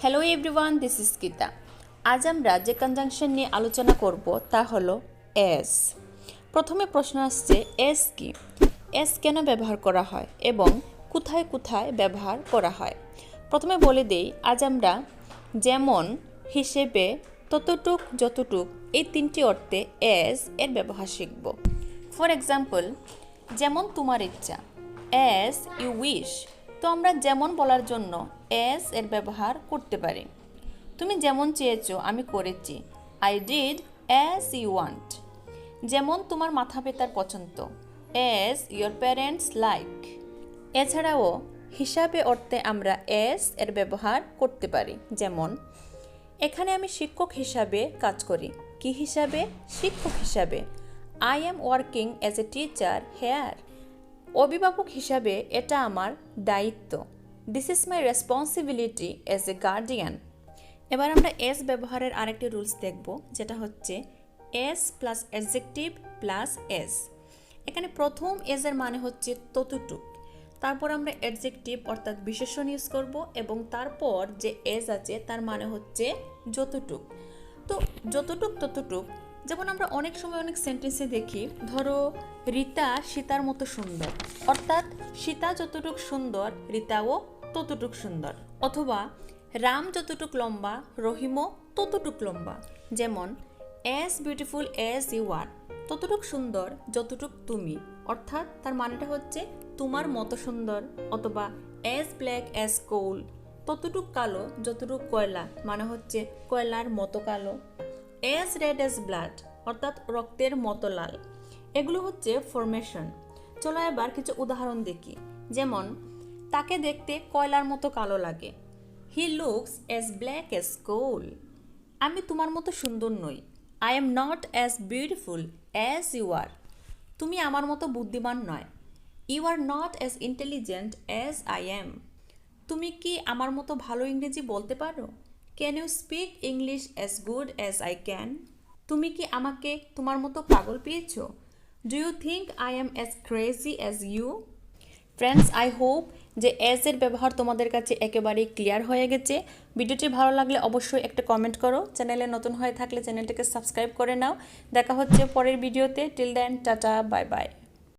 Hello everyone, this is Gita. আজ আমরা যে কনজাংশন নিয়ে আলোচনা করব তা হলো এস। প্রথমে প্রশ্ন আসছে, এস কি? এস কেন ব্যবহার করা হয় এবং কোথায় কোথায় ব্যবহার করা হয়? প্রথমে বলে দেই, আজ আমরা যেমন, হিসেবে, ততটুক, যতটুক এই তিনটি অর্থে এস এর ব্যবহার শিখব। ফর এক্সাম্পল, যেমন তোমার ইচ্ছা, অ্যাজ ইউ উইশ। তো আমরা যেমন বলার জন্য অ্যাজ এর ব্যবহার করতে পারি। তুমি যেমন চেয়েছো আমি করেছি, I did as you want. যেমন তোমার মাথা ব্যথার পছন্দ, অ্যাজ ইয়োর প্যারেন্টস লাইক। এছাড়াও হিসাবে অর্থে আমরা অ্যাজ এর ব্যবহার করতে পারি। যেমন, এখানে আমি শিক্ষক হিসাবে কাজ করি। কি হিসাবে? শিক্ষক হিসাবে। I am working as a teacher here. অভিভাবক হিসাবে এটা আমার দায়িত্ব। This is my responsibility as a guardian. এবার আমরা এস ব্যবহারের আরেকটি রুলস দেখব, যেটা হচ্ছে as plus adjective plus as. এখানে প্রথম এস এর মানে হচ্ছে ততটুক, তারপর আমরা অ্যাডজেক্টিভ অর্থাৎ বিশেষণ ইউজ করব এবং তারপর যে এস আছে তার মানে হচ্ছে যতটুক। তো যতটুক ততটুক, যেমন আমরা অনেক সময় অনেক সেন্টেন্সে দেখি, ধরো রীতা সীতার মতো সুন্দর, অর্থাৎ সীতা যতটুক সুন্দর রীতাও ততটুক সুন্দর। অথবা রাম যতটুক লম্বা রহিমও ততটুক লম্বা। যেমন, as beautiful as you are, ততটুক সুন্দর যতটুক তুমি, অর্থাৎ তার মানেটা হচ্ছে তোমার মতো সুন্দর। অথবা অ্যাজ ব্ল্যাক অ্যাজ কোল, ততটুক কালো যতটুক কয়লা, মানে হচ্ছে কয়লার মতো কালো। অ্যাজ রেড অ্যাজ ব্লাড, অর্থাৎ রক্তের মতো লাল। এগুলো হচ্ছে ফরমেশন। চলো এবার কিছু উদাহরণ দেখি। যেমন, তাকে দেখতে কয়লার মতো কালো লাগে, he looks as black as coal. আমি তোমার মতো সুন্দর নই, I am not as beautiful as you are. তুমি আমার মতো বুদ্ধিমান নয়, you are not as intelligent as I am. তুমি কি আমার মতো ভালো ইংরেজি বলতে পারো? Can you speak English as good as I can? তুমি কি আমাকে তোমার মতো পাগল পেয়েছো? Do you think I am as crazy as you? Friends, I hope যে এস এর ব্যবহার তোমাদের কাছে একেবারেই ক্লিয়ার হয়ে গেছে। ভিডিওটি ভালো লাগলে অবশ্যই একটা কমেন্ট করো। চ্যানেলে নতুন হয়ে থাকলে চ্যানেলটিকে সাবস্ক্রাইব করে নাও। দেখা হচ্ছে পরের ভিডিওতে। Till then, tata, bye by.